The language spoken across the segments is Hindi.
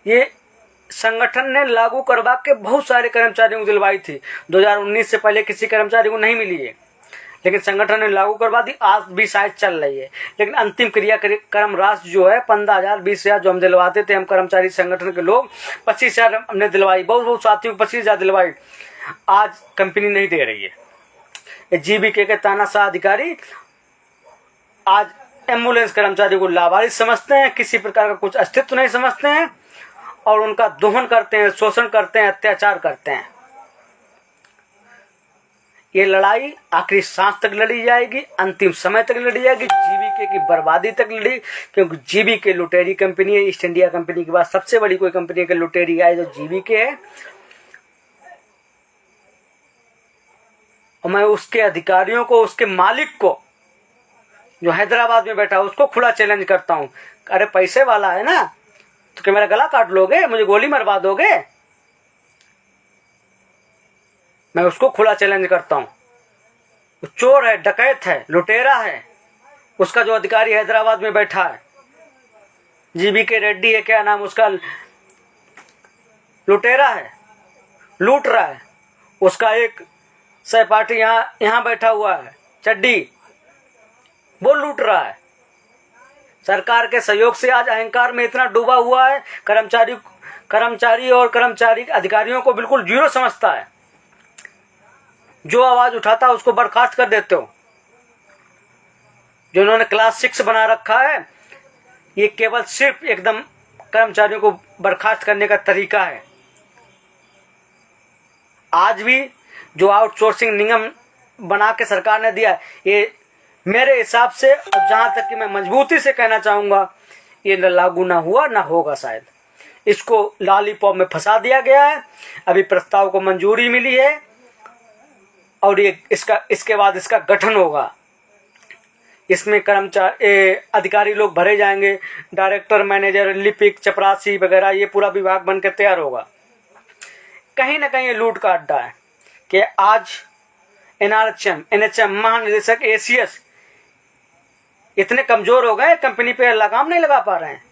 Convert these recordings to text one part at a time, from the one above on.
ये संगठन ने लागू करवा के बहुत सारे कर्मचारियों को दिलवाई थी। 2019 से पहले किसी कर्मचारी को नहीं मिली है, लेकिन संगठन ने लागू करवा दी। आज भी शायद चल रही है, लेकिन अंतिम क्रियाक्रम राशि जो है 15,000 20,000 जो हम दिलवाते थे, हम कर्मचारी संगठन के लोग 25,000 हमने दिलवाई, बहुत साथियों को 25,000 दिलवाई। आज कंपनी नहीं दे रही है। जीबीके के तानाशाह अधिकारी आज एम्बुलेंस कर्मचारी को लावारिस समझते हैं, किसी प्रकार का कुछ अस्तित्व नहीं समझते हैं और उनका दोहन करते हैं, शोषण करते हैं, अत्याचार करते हैं। ये लड़ाई आखिरी सांस तक लड़ी जाएगी, अंतिम समय तक लड़ी जाएगी, जीबीके की बर्बादी तक लड़ी, क्योंकि जीबीके लुटेरी कंपनी है। ईस्ट इंडिया कंपनी के बाद सबसे बड़ी कोई कंपनी के लुटेरी है जो जीबीके है। और मैं उसके अधिकारियों को, उसके मालिक को जो हैदराबाद में बैठा उसको खुला चैलेंज करता हूं। अरे पैसे वाला है ना, तो क्या मेरा गला काट लोगे, मुझे गोली मरवा दोगे? मैं उसको खुला चैलेंज करता हूं। वो चोर है, डकैत है, लुटेरा है। उसका जो अधिकारी हैदराबाद में बैठा है, जीबीके रेड्डी है, क्या नाम उसका, लुटेरा है, लूट रहा है। उसका एक सहपाठी यहाँ बैठा हुआ है, चड्डी, वो लूट रहा है। सरकार के सहयोग से आज अहंकार में इतना डूबा हुआ है, कर्मचारी और कर्मचारी अधिकारियों को बिल्कुल जीरो समझता है। जो आवाज उठाता है उसको बर्खास्त कर देते हो। जो उन्होंने क्लास 6 बना रखा है, ये केवल सिर्फ एकदम कर्मचारियों को बर्खास्त करने का तरीका है। आज भी जो आउटसोर्सिंग नियम बना के सरकार ने दिया है, ये मेरे हिसाब से, और जहां तक कि मैं मजबूती से कहना चाहूंगा, ये न लागू ना हुआ ना होगा। शायद इसको लॉलीपॉप में फंसा दिया गया है। अभी प्रस्ताव को मंजूरी मिली है और ये इसके बाद इसका गठन होगा। इसमें कर्मचारी अधिकारी लोग भरे जाएंगे, डायरेक्टर, मैनेजर, लिपिक, चपरासी वगैरह, ये पूरा विभाग बनकर तैयार होगा। कहीं ना कहीं ये लूट का अड्डा है कि आज एनएचएम महानिदेशक एसीएस इतने कमजोर हो गए, कंपनी पे लगाम नहीं लगा पा रहे हैं।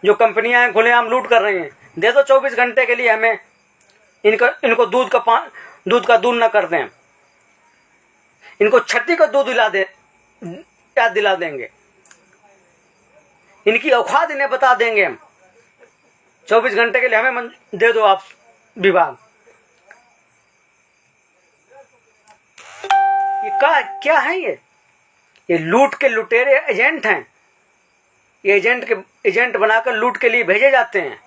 जो कंपनियां हैं खुलेआम लूट कर रही हैं। दे दो 24 घंटे के लिए हमें, इनको दूध का दूध न कर दें, इनको छठी का दूध याद दिला देंगे, इनकी औकात इन्हें बता देंगे हम। 24 घंटे के लिए हमें दे दो आप विभाग। ये क्या है? ये लूट के लुटेरे एजेंट हैं। ये एजेंट बनाकर लूट के लिए भेजे जाते हैं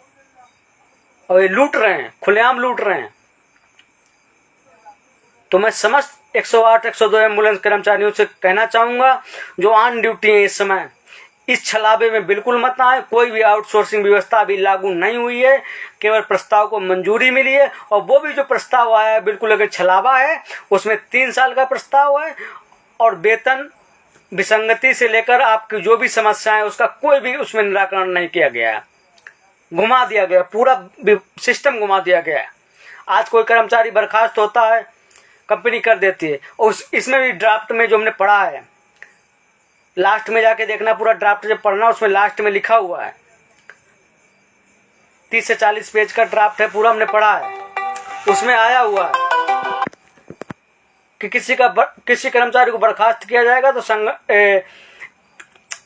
और ये लूट रहे हैं, खुलेआम लूट रहे हैं। तो मैं समस्त 108 102 एम्बुलेंस कर्मचारियों से कहना चाहूंगा, जो ऑन ड्यूटी है इस समय, इस छलावे में बिल्कुल मत आए। कोई भी आउटसोर्सिंग व्यवस्था अभी लागू नहीं हुई है, केवल प्रस्ताव को मंजूरी मिली है, और वो भी जो प्रस्ताव आया है बिल्कुल अगर छलावा है। उसमें 3 साल का प्रस्ताव है और वेतन विसंगति से लेकर आपकी जो भी समस्याएं, उसका कोई भी उसमें निराकरण नहीं किया गया है। घुमा दिया गया, पूरा सिस्टम घुमा दिया गया है। आज कोई कर्मचारी बर्खास्त होता है, कंपनी कर देती है। और इसमें भी ड्राफ्ट में जो हमने पढ़ा है, लास्ट में जाके देखना, पूरा ड्राफ्ट जब पढ़ना, उसमें लास्ट में लिखा हुआ है, 30 से 40 पेज का ड्राफ्ट है, पूरा हमने पढ़ा है। उसमें आया हुआ है कि किसी कर्मचारी को बर्खास्त किया जाएगा तो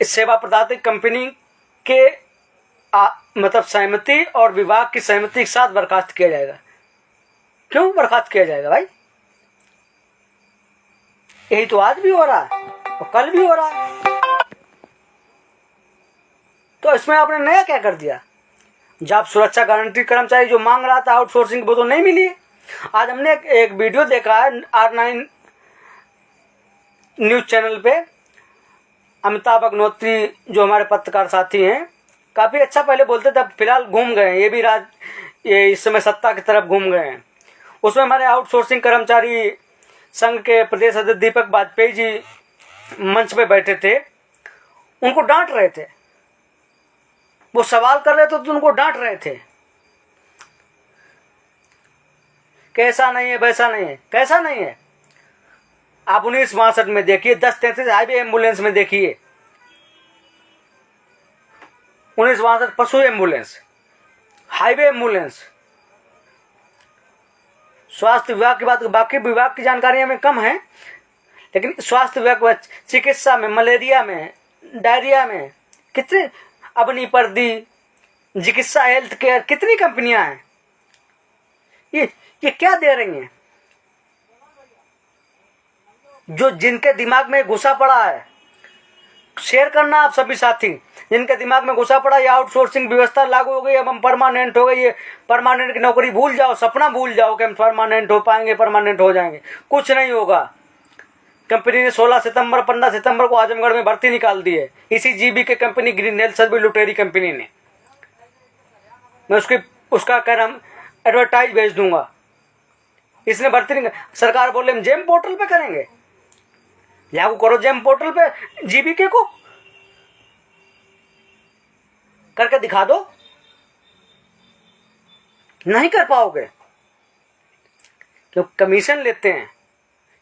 सेवा प्रदाता कंपनी के मतलब सहमति और विभाग की सहमति के साथ बर्खास्त किया जाएगा। क्यों बर्खास्त किया जाएगा भाई? यही तो आज भी हो रहा है और कल भी हो रहा है। तो इसमें आपने नया क्या कर दिया? जॉब सुरक्षा गारंटी कर्मचारी जो मांग रहा था आउटसोर्सिंग, वो तो नहीं मिली। आज हमने एक वीडियो देखा है R9 न्यूज चैनल पे, अमिताभ अग्निहोत्री जो हमारे पत्रकार साथी हैं, काफ़ी अच्छा पहले बोलते थे, फिलहाल घूम गए हैं, ये इस समय सत्ता की तरफ घूम गए हैं। उसमें हमारे आउटसोर्सिंग कर्मचारी संघ के प्रदेश अध्यक्ष दीपक वाजपेयी जी मंच पे बैठे थे, उनको डांट रहे थे। वो सवाल कर रहे थे तो उनको डांट रहे थे, कैसा नहीं है, वैसा नहीं है। कैसा नहीं है? आप 1962 में देखिए, 1033 हाईवे एम्बुलेंस में देखिए, 1962 पशु एम्बुलेंस, हाईवे एम्बुलेंस, स्वास्थ्य विभाग की बात, बाकी विभाग की जानकारी हमें कम है, लेकिन स्वास्थ्य विभाग, चिकित्सा में, मलेरिया में, डायरिया में कितने, अपनी पर्दी, चिकित्सा, हेल्थ केयर, कितनी कंपनियां हैं। ये क्या दे रही हैं? जो जिनके दिमाग में घुसा पड़ा है, शेयर करना आप सभी साथी, जिनके दिमाग में घुसा पड़ा ये आउटसोर्सिंग व्यवस्था लागू हो गई, अब हम परमानेंट हो गई, ये परमानेंट की नौकरी भूल जाओ, सपना भूल जाओ कि हम परमानेंट हो पाएंगे, परमानेंट हो जाएंगे, कुछ नहीं होगा। कंपनी ने 16 सितंबर 15 सितंबर को आजमगढ़ में भर्ती निकाल दी है, इसी जीबी के कंपनी ग्रीन हेल्थ सर्विस लुटेरी कंपनी ने। मैं उसका कह रहा एडवर्टाइज भेज दूंगा। इसने भर्ती नहीं, सरकार बोले हम जेम पोर्टल पे करेंगे, लागू करो जेम पोर्टल पे, जीबीके को करके दिखा दो, नहीं कर पाओगे, क्योंकि कमीशन लेते हैं,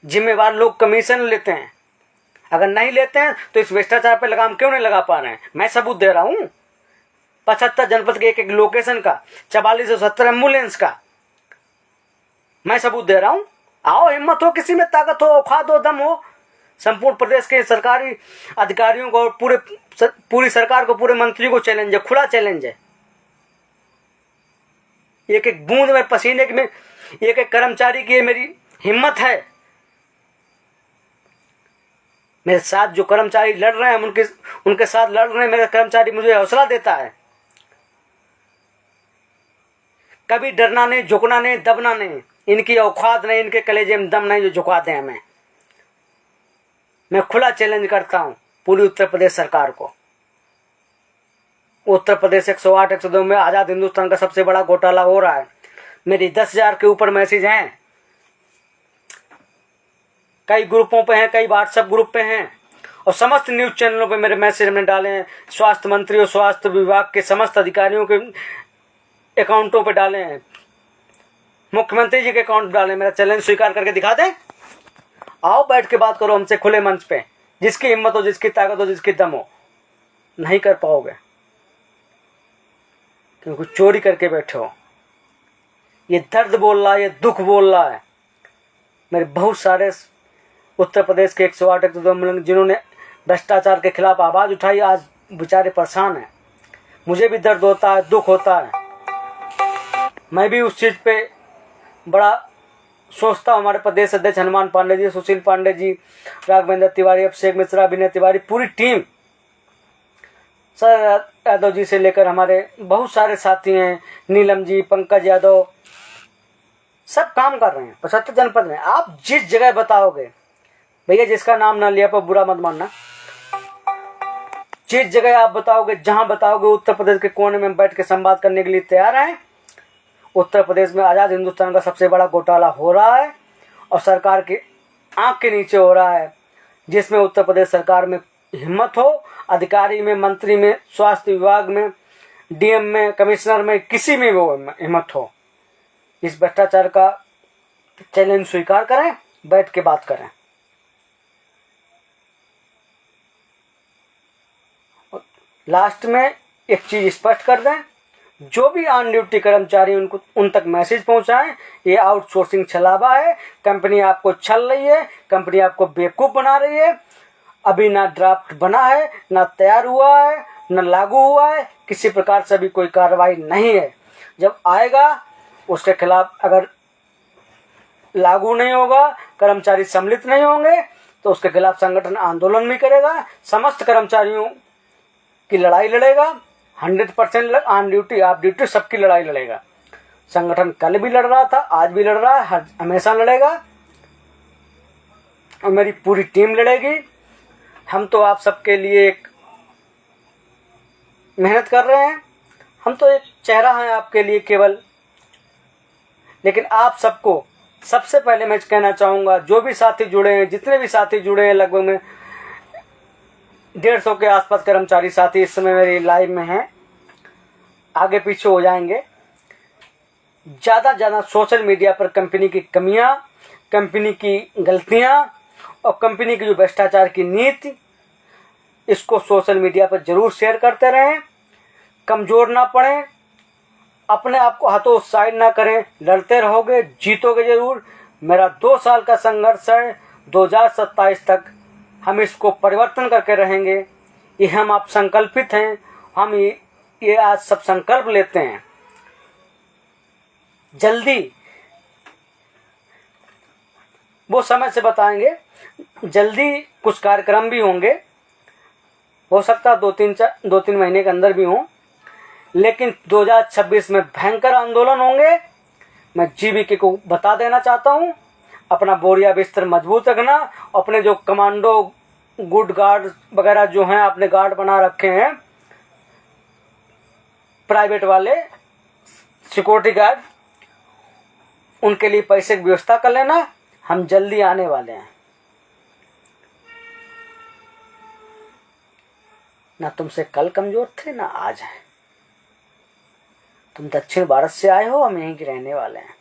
जिम्मेवार लोग कमीशन लेते हैं। अगर नहीं लेते हैं तो इस भ्रष्टाचार पे लगाम क्यों नहीं लगा पा रहे हैं? मैं सबूत दे रहा हूं, 75 जनपद के एक लोकेशन का, 4470 एम्बुलेंस का मैं सबूत दे रहा हूं। आओ, हिम्मत हो, किसी में ताकत हो, औकात हो, दम हो, संपूर्ण प्रदेश के सरकारी अधिकारियों को, पूरी सरकार को, पूरे मंत्री को चैलेंज है, खुला चैलेंज है। एक एक बूंद में पसीने में एक एक कर्मचारी की मेरी हिम्मत है। मेरे साथ जो कर्मचारी लड़ रहे हैं, हम उनके साथ लड़ रहे हैं, मेरे कर्मचारी मुझे हौसला देता है। कभी डरना नहीं, झुकना नहीं, दबना नहीं, इनकी औकात नहीं, इनके कलेजे में दम नहीं जो झुकाते हैं हमें। मैं खुला चैलेंज करता हूं पूरी उत्तर प्रदेश सरकार को। उत्तर प्रदेश 108 102 में आजाद हिंदुस्तान का सबसे बड़ा घोटाला हो रहा है। मेरी 10,000 के ऊपर मैसेज हैं, कई ग्रुपों पे हैं, कई व्हाट्सएप ग्रुप पे हैं, और समस्त न्यूज चैनलों पे मेरे मैसेज हमने डाले हैं। स्वास्थ्य मंत्री और स्वास्थ्य विभाग के समस्त अधिकारियों के अकाउंटों पे डाले हैं, मुख्यमंत्री जी के अकाउंट डाले। मेरा चैलेंज स्वीकार करके दिखा दें, आओ बैठ के बात करो हमसे खुले मंच पे, जिसकी हिम्मत हो, जिसकी ताकत हो, जिसकी दम हो। नहीं कर पाओगे, क्योंकि चोरी करके बैठे हो। ये दर्द बोल रहा है, ये दुख बोल रहा है। मेरे बहुत सारे उत्तर प्रदेश के 108 102 जिन्होंने भ्रष्टाचार के खिलाफ आवाज उठाई, आज बेचारे परेशान हैं। मुझे भी दर्द होता है, दुख होता है। मैं भी उस चीज पे बड़ा सोचता हूँ। हमारे प्रदेश अध्यक्ष हनुमान पांडे जी, सुशील पांडे जी, राघवेंद्र तिवारी, अभिषेक मिश्रा, विनय तिवारी, पूरी टीम, सर यादव जी से लेकर हमारे बहुत सारे साथी हैं, नीलम जी, पंकज यादव, सब काम कर रहे हैं 75 जनपद में। आप जिस जगह बताओगे, भैया जिसका नाम ना लिया पर बुरा मत मानना, जिस जगह आप बताओगे, जहां बताओगे, उत्तर प्रदेश के कोने में बैठ के संवाद करने के लिए तैयार हैं। उत्तर प्रदेश में आजाद हिंदुस्तान का सबसे बड़ा घोटाला हो रहा है, और सरकार की आंख के नीचे हो रहा है, जिसमें उत्तर प्रदेश सरकार में हिम्मत हो, अधिकारी में, मंत्री में, स्वास्थ्य विभाग में, डीएम में, कमिश्नर में, किसी में वो हिम्मत हो, इस भ्रष्टाचार का चैलेंज स्वीकार करें, बैठ के बात करें। लास्ट में एक चीज स्पष्ट कर दें, जो भी ऑन ड्यूटी कर्मचारी उन तक मैसेज पहुंचाएं, ये आउटसोर्सिंग छलावा है, कंपनी आपको छल रही है, कंपनी आपको बेवकूफ बना रही है। अभी ना ड्राफ्ट बना है, ना तैयार हुआ है, ना लागू हुआ है, किसी प्रकार से भी कोई कार्रवाई नहीं है। जब आएगा उसके खिलाफ, अगर लागू नहीं होगा, कर्मचारी सम्मिलित नहीं होंगे, तो उसके खिलाफ संगठन आंदोलन भी करेगा, समस्त कर्मचारियों की लड़ाई लड़ेगा, 100% ऑन ड्यूटी ऑफ ड्यूटी सबकी लड़ाई लड़ेगा। संगठन कल भी लड़ रहा था, आज भी लड़ रहा है, हमेशा लड़ेगा, और मेरी पूरी टीम लड़ेगी। हम तो आप सबके लिए एक मेहनत कर रहे हैं, हम तो एक चेहरा हैं आपके लिए केवल। लेकिन आप सबको सबसे पहले मैं कहना चाहूँगा, जो भी साथी जुड़े हैं, जितने भी साथी जुड़े हैं, लगभग में 150 के आसपास कर्मचारी साथी इस समय मेरी लाइव में हैं, आगे पीछे हो जाएंगे। ज़्यादा ज़्यादा सोशल मीडिया पर कंपनी की कमियां, कंपनी की गलतियां और कंपनी की जो भ्रष्टाचार की नीति, इसको सोशल मीडिया पर जरूर शेयर करते रहें। कमज़ोर ना पड़ें, अपने आप को हतोत्साहित ना करें, लड़ते रहोगे, जीतोगे जरूर। मेरा 2 साल का संघर्ष है, 2027 तक हम इसको परिवर्तन करके रहेंगे। ये हम आप संकल्पित हैं, हम ये आज सब संकल्प लेते हैं। जल्दी वो समय से बताएंगे, जल्दी कुछ कार्यक्रम भी होंगे, हो सकता है 2-3 महीने के अंदर भी हों, लेकिन 2026 में भयंकर आंदोलन होंगे। मैं जीवीके को बता देना चाहता हूँ, अपना बोरिया बिस्तर मजबूत रखना। अपने जो कमांडो गुड गार्ड वगैरह जो हैं, अपने गार्ड बना रखे हैं प्राइवेट वाले सिक्योरिटी गार्ड, उनके लिए पैसे की व्यवस्था कर लेना। हम जल्दी आने वाले हैं। ना तुमसे कल कमजोर थे ना आज हैं। तुम दक्षिण भारत से आए हो, हम यहीं के रहने वाले हैं।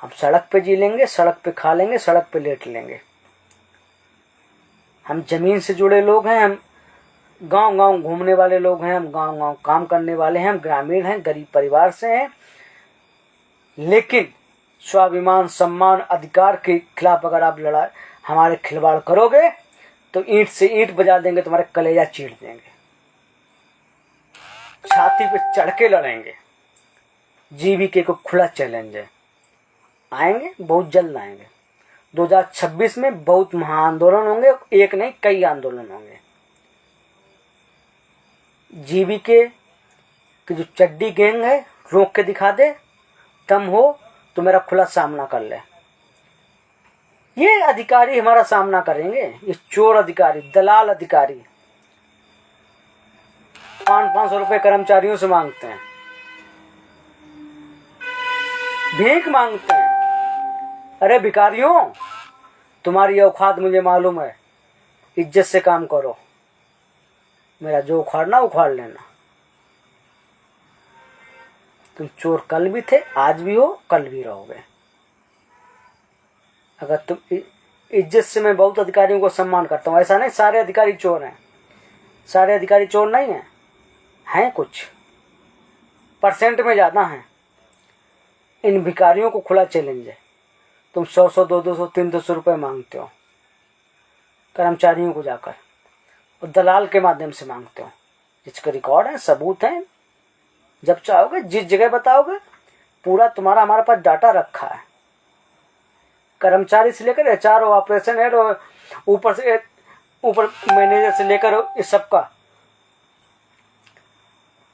हम सड़क पे जी लेंगे, सड़क पे खा लेंगे, सड़क पे लेट लेंगे। हम जमीन से जुड़े लोग हैं, हम गांव गांव घूमने वाले लोग हैं, हम गांव गांव काम करने वाले हैं, हम ग्रामीण हैं, गरीब परिवार से हैं। लेकिन स्वाभिमान, सम्मान, अधिकार के खिलाफ अगर आप लड़ा हमारे खिलवाड़ करोगे तो ईंट से ईंट बजा देंगे, तुम्हारे कलेजा चीर देंगे, छाती पे चढ़ के लड़ेंगे। जीवीके को खुला चैलेंज है, आएंगे, बहुत जल्द आएंगे। 2026 में बहुत महाआंदोलन होंगे, एक नहीं कई आंदोलन होंगे। जीवीके की जो चड्डी गैंग है, रोक के दिखा दे, दम हो तो मेरा खुला सामना कर ले। ये अधिकारी हमारा सामना करेंगे, ये चोर अधिकारी, दलाल अधिकारी 500-500 रुपए कर्मचारियों से मांगते हैं, भीख मांगते हैं। अरे भिखारियों, तुम्हारी औकात मुझे मालूम है, इज्जत से काम करो, मेरा जो उखाड़ना उखाड़ लेना। तुम चोर कल भी थे, आज भी हो, कल भी रहोगे। अगर तुम इज्जत से, मैं बहुत अधिकारियों को सम्मान करता हूँ, ऐसा नहीं सारे अधिकारी चोर हैं, सारे अधिकारी चोर नहीं हैं, कुछ परसेंट में ज़्यादा हैं। इन भिखारियों को खुला चैलेंज है, तुम 100-100, 200, 300 रुपये मांगते हो कर्मचारियों को जाकर, और दलाल के माध्यम से मांगते हो, जिसके रिकॉर्ड है, सबूत हैं। जब चाहोगे जिस जगह बताओगे, पूरा तुम्हारा हमारे पास डाटा रखा है, कर्मचारी से लेकर HR, ऑपरेशन हेड, और ऊपर मैनेजर से लेकर इस सब का।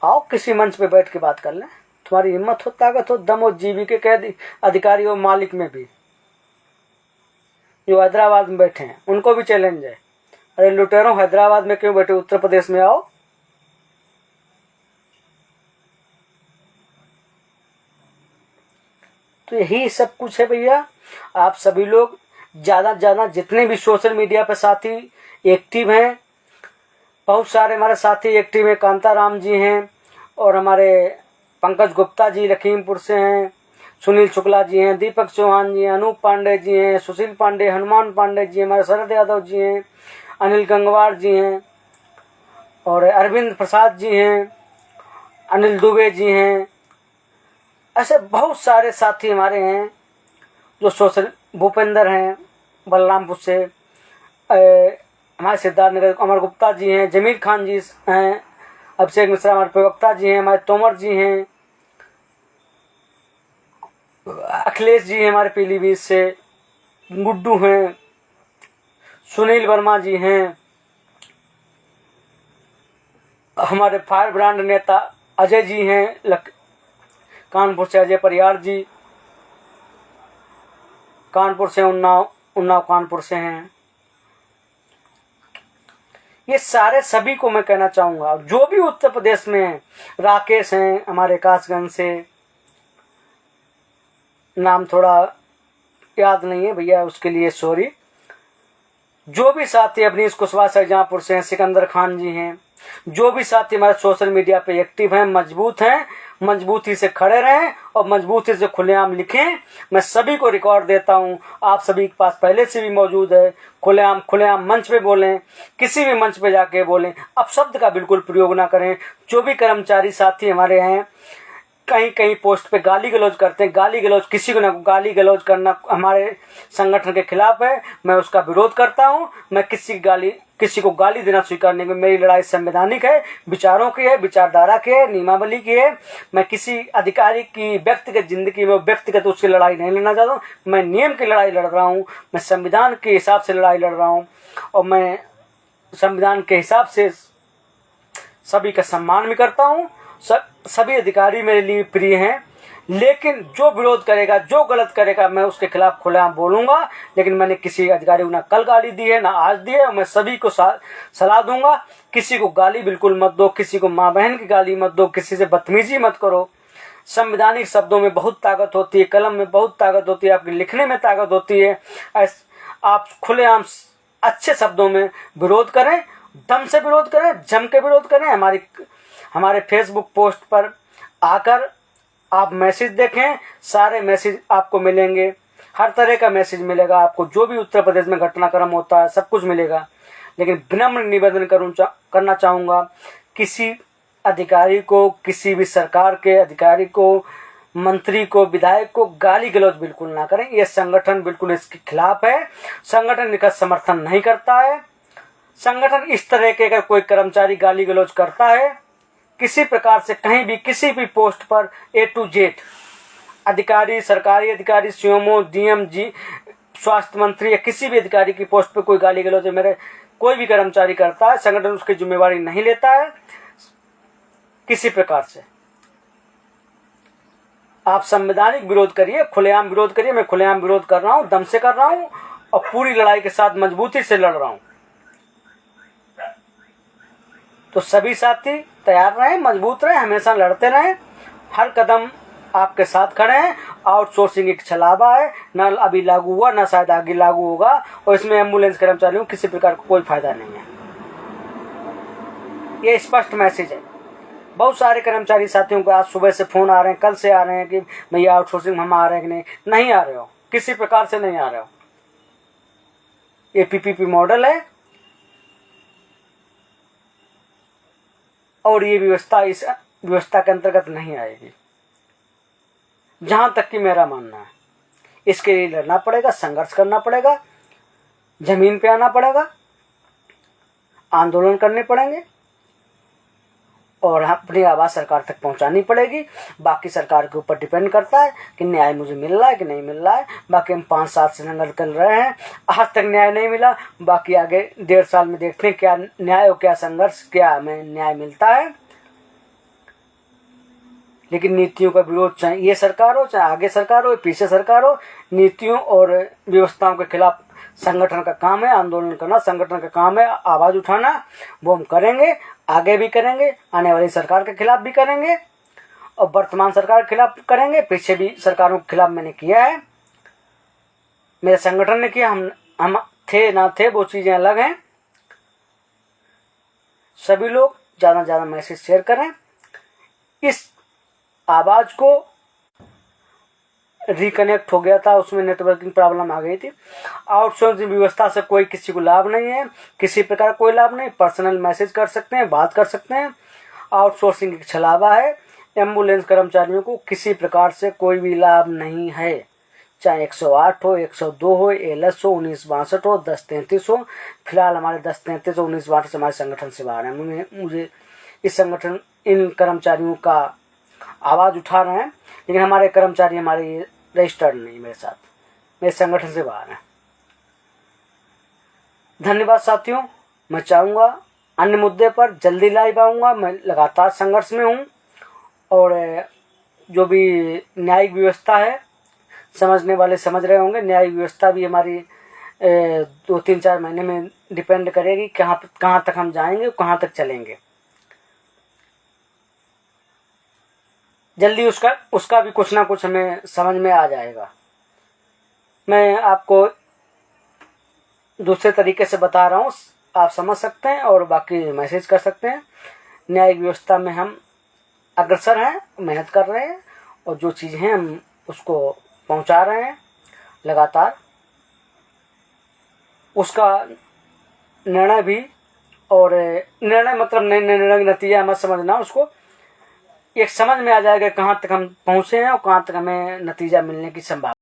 आओ किसी मंच पे बैठ के बात कर लें, तुम्हारी हिम्मत हो, ताकत हो, दम हो। जीवीके के अधिकारी और मालिक में भी, जो हैदराबाद में बैठे हैं, उनको भी चैलेंज है। अरे लुटेरों, हैदराबाद में क्यों बैठे, उत्तर प्रदेश में आओ। तो यही सब कुछ है भैया। आप सभी लोग ज़्यादा से ज़्यादा, जितने भी सोशल मीडिया पर साथी एक्टिव हैं, बहुत सारे हमारे साथी एक्टिव हैं। कांताराम जी हैं, और हमारे पंकज गुप्ता जी लखीमपुर से हैं, सुनील शुक्ला जी हैं, दीपक चौहान जी हैं, अनूप पांडे जी हैं, सुशील पांडे, हनुमान पांडे जी, हमारे शरद यादव जी हैं, अनिल गंगवार जी हैं, और अरविंद प्रसाद जी हैं, अनिल दुबे जी हैं। ऐसे बहुत सारे साथी हमारे हैं जो सोशल, भूपेंद्र हैं बलरामपुर से, हमारे सिद्धार्थनगर अमर गुप्ता जी हैं, जमीर खान जी हैं, अभिषेक मिश्रा हमारे प्रवक्ता जी हैं, हमारे तोमर जी हैं, अखिलेश जी हैं हमारे पीलीभीत से, गुड्डू हैं, सुनील वर्मा जी हैं, हमारे फायर ब्रांड नेता अजय जी हैं, कानपुर से अजय परियार जी, कानपुर से उन्नाव कानपुर से हैं। ये सारे सभी को मैं कहना चाहूँगा, जो भी उत्तर प्रदेश में हैं। राकेश हैं हमारे कासगंज से, नाम थोड़ा याद नहीं है भैया, उसके लिए सॉरी। जो भी साथी अपनी कुशवाहा शाहजहाँपुर से हैं, सिकंदर खान जी हैं, जो भी साथी हमारे सोशल मीडिया पे एक्टिव हैं, मजबूत हैं, मजबूती से खड़े रहें और मजबूती से खुलेआम लिखें। मैं सभी को रिकॉर्ड देता हूं, आप सभी के पास पहले से भी मौजूद है। खुलेआम मंच पे बोलें, किसी भी मंच पे जाके बोलें, अब शब्द का बिल्कुल प्रयोग ना करें। जो भी कर्मचारी साथी हमारे हैं, कहीं कहीं पोस्ट पे गाली गलौज करते हैं। गाली गलौज, किसी को ना गाली गलौज करना हमारे संगठन के खिलाफ है। मैं उसका विरोध करता हूं। मैं किसी को गाली देना स्वीकार नहीं। मेरी लड़ाई संवैधानिक है, विचारों की है, विचारधारा की है, नियमावली की है। मैं किसी अधिकारी की व्यक्तिगत जिंदगी में व्यक्तिगत उसकी लड़ाई नहीं लड़ना चाहता हूँ। मैं नियम की लड़ाई लड़ रहा हूँ, मैं संविधान के हिसाब से लड़ाई लड़ रहा हूँ और मैं संविधान के हिसाब से सभी का सम्मान भी करता हूँ। सभी अधिकारी मेरे लिए प्रिय हैं, लेकिन जो विरोध करेगा, जो गलत करेगा, मैं उसके खिलाफ खुलेआम बोलूंगा। लेकिन मैंने किसी अधिकारी को ना कल गाली दी है ना आज दी है। मैं सभी को सलाह दूंगा, किसी को गाली बिल्कुल मत दो, किसी को माँ बहन की गाली मत दो, किसी से बदतमीजी मत करो। संवैधानिक शब्दों में बहुत ताकत होती है, कलम में बहुत ताकत होती है, आपके लिखने में ताकत होती है। आप खुलेआम अच्छे शब्दों में विरोध करें, दम से विरोध करें, जम के विरोध करें। हमारे फेसबुक पोस्ट पर आकर आप मैसेज देखें, सारे मैसेज आपको मिलेंगे, हर तरह का मैसेज मिलेगा आपको। जो भी उत्तर प्रदेश में घटनाक्रम होता है सब कुछ मिलेगा। लेकिन विनम्र निवेदन करना चाहूँगा, किसी अधिकारी को, किसी भी सरकार के अधिकारी को, मंत्री को, विधायक को गाली गलौज बिल्कुल ना करें। यह संगठन बिल्कुल इसके खिलाफ है। संगठन इसका समर्थन नहीं करता है। संगठन इस तरह के अगर कोई कर्मचारी गाली गलौज करता है किसी प्रकार से, कहीं भी किसी भी पोस्ट पर A to Z अधिकारी, सरकारी अधिकारी, सीएमओ, डीएम जी, स्वास्थ्य मंत्री या किसी भी अधिकारी की पोस्ट पर कोई गाली गलौज मेरे कोई भी कर्मचारी करता है, संगठन उसकी जिम्मेवारी नहीं लेता है किसी प्रकार से। आप संवैधानिक विरोध करिए, खुलेआम विरोध करिए। मैं खुलेआम विरोध कर रहा हूँ, दम से कर रहा हूँ और पूरी लड़ाई के साथ मजबूती से लड़ रहा हूँ। तो सभी साथी तैयार रहें, मजबूत रहें, हमेशा लड़ते रहें, हर कदम आपके साथ खड़े हैं। आउटसोर्सिंग एक छलावा है, ना अभी लागू हुआ, ना शायद आगे लागू होगा, और इसमें एम्बुलेंस कर्मचारियों को किसी प्रकार का कोई फायदा नहीं है। ये स्पष्ट मैसेज है। बहुत सारे कर्मचारी साथियों को आज सुबह से फोन आ रहे हैं, कल से आ रहे हैं कि भैया आउटसोर्सिंग हम आ रहे हैं कि नहीं। नहीं आ रहे हो, किसी प्रकार से नहीं आ रहे हो। ये PPP मॉडल है और ये व्यवस्था इस व्यवस्था के अंतर्गत नहीं आएगी, जहां तक कि मेरा मानना है। इसके लिए लड़ना पड़ेगा, संघर्ष करना पड़ेगा, जमीन पे आना पड़ेगा, आंदोलन करने पड़ेंगे और अपनी आवाज सरकार तक पहुंचानी पड़ेगी। बाकी सरकार के ऊपर डिपेंड करता है कि न्याय मुझे मिल रहा है कि नहीं मिल रहा है। बाकी हम 5 साल से संघर्ष कर रहे हैं, आज तक न्याय नहीं मिला। बाकी आगे 1.5 साल में देखते हैं क्या न्याय हो, क्या संघर्ष, क्या हमें न्याय मिलता है। लेकिन नीतियों का विरोध, चाहे ये सरकार हो, चाहे आगे सरकार हो, पीछे सरकार हो, नीतियों और व्यवस्थाओं के खिलाफ संगठन का काम है आंदोलन करना, संगठन का काम है आवाज उठाना। वो हम करेंगे, आगे भी करेंगे, आने वाली सरकार के खिलाफ भी करेंगे और वर्तमान सरकार के खिलाफ करेंगे। पीछे भी सरकारों के खिलाफ मैंने किया है, मेरे संगठन ने किया। हम थे ना थे वो चीजें अलग हैं। सभी लोग ज्यादा से ज्यादा मैसेज शेयर करें। इस आवाज को रिकनेक्ट हो गया था, उसमें नेटवर्किंग प्रॉब्लम आ गई थी। आउटसोर्सिंग व्यवस्था से कोई किसी को लाभ नहीं है, किसी प्रकार कोई लाभ नहीं। पर्सनल मैसेज कर सकते हैं, बात कर सकते हैं। आउटसोर्सिंग एक छलावा है। एम्बुलेंस कर्मचारियों को किसी प्रकार से कोई भी लाभ नहीं है, चाहे 108 हो, 102 हो, ALS हो, 1962 हो, 1033 हो। फिलहाल हमारे 1033 और 1962 से हमारे संगठन से बाहर है। मुझे इस संगठन इन कर्मचारियों का आवाज उठा रहे हैं, लेकिन हमारे कर्मचारी हमारे रजिस्टर्ड नहीं मेरे साथ, मेरे संगठन से बाहर हैं। धन्यवाद साथियों। मैं चाहूँगा अन्य मुद्दे पर जल्दी लाइव आऊँगा। मैं लगातार संघर्ष में हूँ और जो भी न्यायिक व्यवस्था है, समझने वाले समझ रहे होंगे, न्यायिक व्यवस्था भी हमारी 2-3-4 महीने में डिपेंड करेगी कहाँ तक हम जाएंगे, कहाँ तक चलेंगे। जल्दी उसका भी कुछ ना कुछ हमें समझ में आ जाएगा। मैं आपको दूसरे तरीके से बता रहा हूँ, आप समझ सकते हैं और बाकी मैसेज कर सकते हैं। न्यायिक व्यवस्था में हम अग्रसर हैं, मेहनत कर रहे हैं और जो चीज़ हैं हम उसको पहुंचा रहे हैं लगातार। उसका निर्णय भी, और निर्णय मतलब निर्णय नतीजा मत समझना उसको, एक समझ में आ जाएगा कहाँ तक हम पहुँचे हैं और कहाँ तक हमें नतीजा मिलने की संभावना।